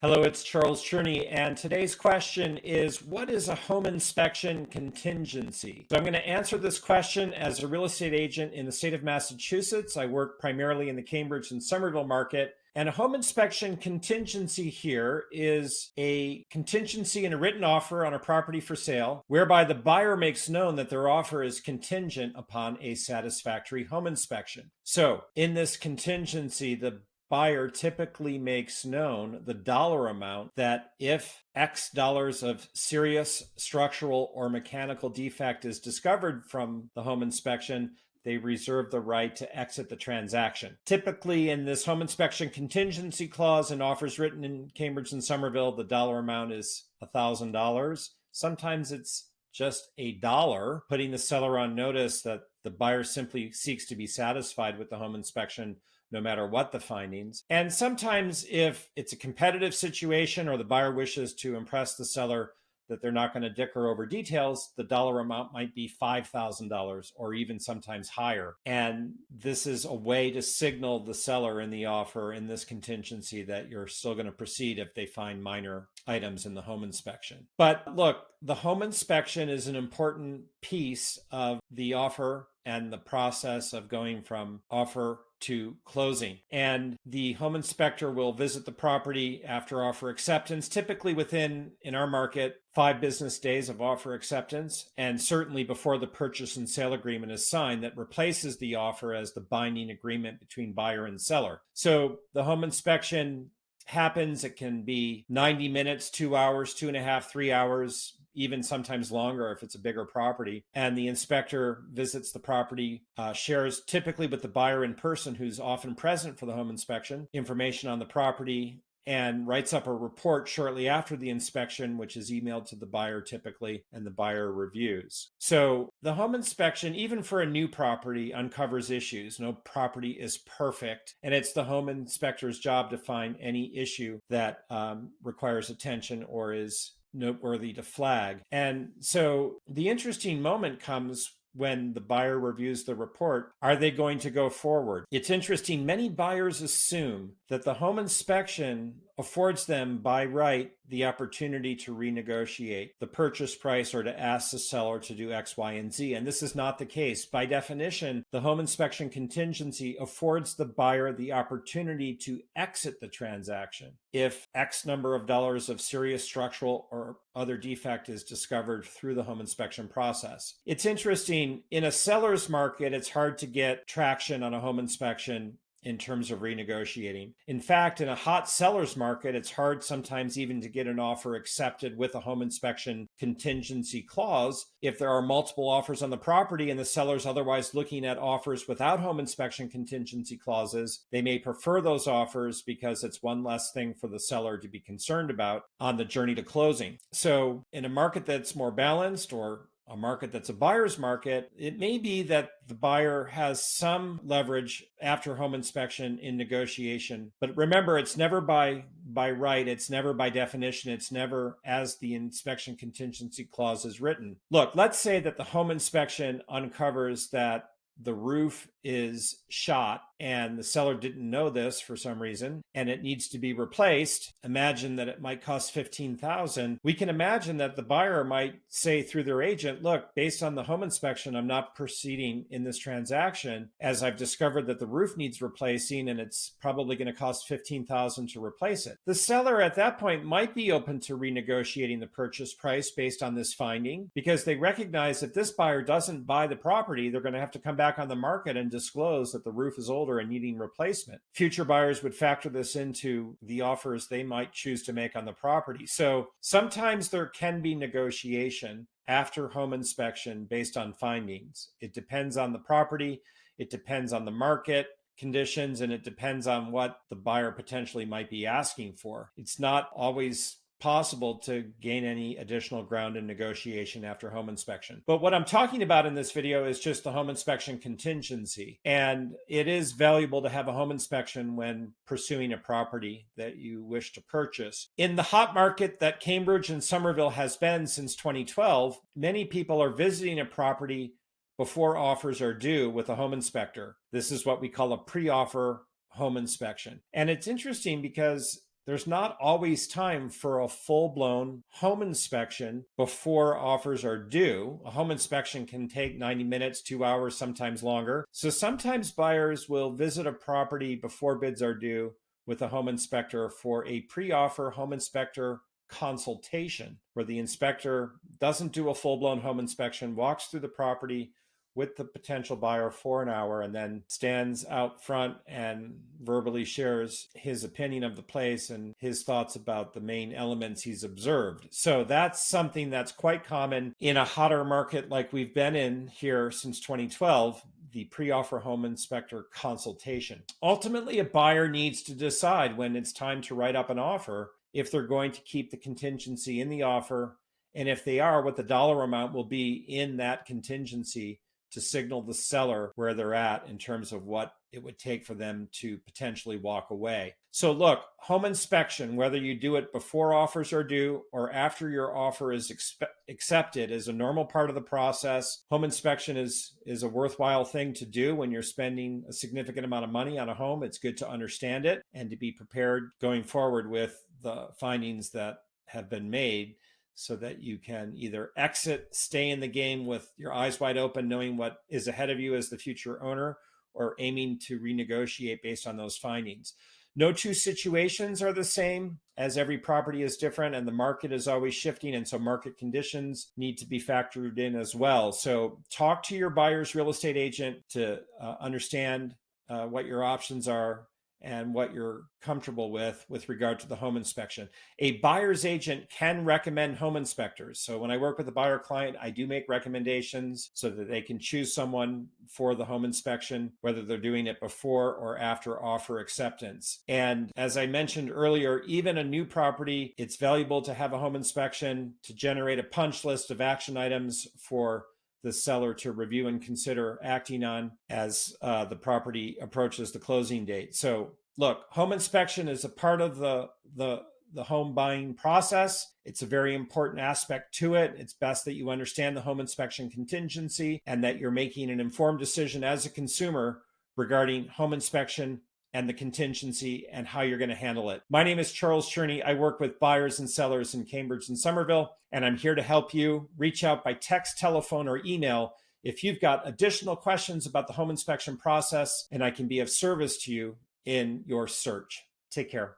Hello, it's Charles Cherney, and today's question is, what is a home inspection contingency? So I'm going to answer this question as a real estate agent in the state of Massachusetts. I work primarily in the Cambridge and Somerville market. And a home inspection contingency here is a contingency in a written offer on a property for sale, whereby the buyer makes known that their offer is contingent upon a satisfactory home inspection. So in this contingency, the buyer typically makes known the dollar amount that if X dollars of serious structural or mechanical defect is discovered from the home inspection, they reserve the right to exit the transaction. Typically, in this home inspection contingency clause and offers written in Cambridge and Somerville, the dollar amount is $1,000. Sometimes it's just $1, putting the seller on notice that the buyer simply seeks to be satisfied with the home inspection no matter what the findings. And sometimes if it's a competitive situation or the buyer wishes to impress the seller that they're not going to dicker over details, the dollar amount might be $5,000 or even sometimes higher. And this is a way to signal the seller in the offer in this contingency that you're still going to proceed if they find minor items in the home inspection. But look, the home inspection is an important piece of the offer and the process of going from offer to closing. And the home inspector will visit the property after offer acceptance, typically within, in our market, 5 business days of offer acceptance, and certainly before the purchase and sale agreement is signed that replaces the offer as the binding agreement between buyer and seller. So the home inspection happens. It can be 90 minutes, 2 hours, 2.5, 3 hours, even sometimes longer if it's a bigger property. And the inspector visits the property, shares typically with the buyer in person, who's often present for the home inspection, information on the property, and writes up a report shortly after the inspection, which is emailed to the buyer typically, and the buyer reviews. So the home inspection, even for a new property, uncovers issues. No property is perfect, and it's the home inspector's job to find any issue that requires attention or is noteworthy to flag. And so the interesting moment comes when the buyer reviews the report. Are they going to go forward? It's interesting. Many buyers assume that the home inspection affords them by right the opportunity to renegotiate the purchase price or to ask the seller to do X, Y, and Z. And this is not the case. By definition, the home inspection contingency affords the buyer the opportunity to exit the transaction if X number of dollars of serious structural or other defect is discovered through the home inspection process. It's interesting, in a seller's market, it's hard to get traction on a home inspection in terms of renegotiating. In fact, in a hot seller's market, it's hard sometimes even to get an offer accepted with a home inspection contingency clause. If there are multiple offers on the property and the seller's otherwise looking at offers without home inspection contingency clauses, they may prefer those offers because it's one less thing for the seller to be concerned about on the journey to closing. So in a market that's more balanced, or a market that's a buyer's market, it may be that the buyer has some leverage after home inspection in negotiation. But remember, it's never by right, it's never by definition, it's never as the inspection contingency clause is written. Look, let's say that the home inspection uncovers that the roof is shot and the seller didn't know this for some reason and it needs to be replaced. Imagine that it might cost $15,000. We can imagine that the buyer might say through their agent, look, based on the home inspection, I'm not proceeding in this transaction as I've discovered that the roof needs replacing and it's probably going to cost $15,000 to replace it. The seller at that point might be open to renegotiating the purchase price based on this finding because they recognize if this buyer doesn't buy the property, they're going to have to come back on the market and disclose that the roof is older and needing replacement. Future buyers would factor this into the offers they might choose to make on the property. So sometimes there can be negotiation after home inspection based on findings. It depends on the property, it depends on the market conditions, and it depends on what the buyer potentially might be asking for. It's not always possible to gain any additional ground in negotiation after home inspection. But what I'm talking about in this video is just the home inspection contingency. And it is valuable to have a home inspection when pursuing a property that you wish to purchase. In the hot market that Cambridge and Somerville has been since 2012, many people are visiting a property before offers are due with a home inspector. This is what we call a pre-offer home inspection. And it's interesting because there's not always time for a full-blown home inspection before offers are due. A home inspection can take 90 minutes, 2 hours, sometimes longer. So sometimes buyers will visit a property before bids are due with a home inspector for a pre-offer home inspector consultation, where the inspector doesn't do a full-blown home inspection, walks through the property with the potential buyer for an hour, and then stands out front and verbally shares his opinion of the place and his thoughts about the main elements he's observed. So that's something that's quite common in a hotter market like we've been in here since 2012, the pre-offer home inspector consultation. Ultimately, a buyer needs to decide when it's time to write up an offer if they're going to keep the contingency in the offer, and if they are, what the dollar amount will be in that contingency to signal the seller where they're at in terms of what it would take for them to potentially walk away. So look, home inspection, whether you do it before offers are due or after your offer is accepted, is a normal part of the process. Home inspection is a worthwhile thing to do when you're spending a significant amount of money on a home. It's good to understand it and to be prepared going forward with the findings that have been made, so that you can either exit, stay in the game with your eyes wide open, knowing what is ahead of you as the future owner, or aiming to renegotiate based on those findings. No two situations are the same, as every property is different and the market is always shifting. And so market conditions need to be factored in as well. So talk to your buyer's real estate agent to understand what your options are and what you're comfortable with regard to the home inspection. A buyer's agent can recommend home inspectors. So when I work with a buyer client, I do make recommendations so that they can choose someone for the home inspection, whether they're doing it before or after offer acceptance. And as I mentioned earlier, even a new property, it's valuable to have a home inspection to generate a punch list of action items for the seller to review and consider acting on as the property approaches the closing date. So look, home inspection is a part of the home buying process. It's a very important aspect to it. It's best that you understand the home inspection contingency and that you're making an informed decision as a consumer regarding home inspection and the contingency and how you're going to handle it. My name is Charles Cherney. I work with buyers and sellers in Cambridge and Somerville, and I'm here to help you. Reach out by text, telephone, or email if you've got additional questions about the home inspection process, and I can be of service to you in your search. Take care.